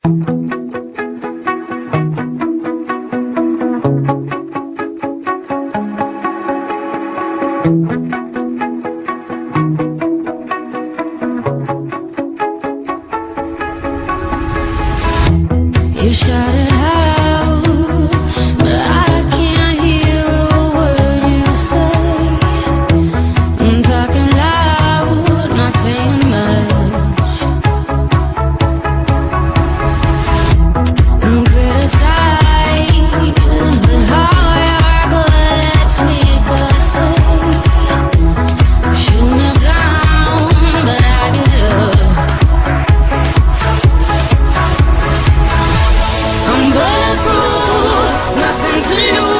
You shout it out, but I can't hear a word you say. I'm talking loud, not saying much. I'm criticized, but how your bullets make us say. Shoot me down, but I get up. I'm bulletproof, nothing to lose.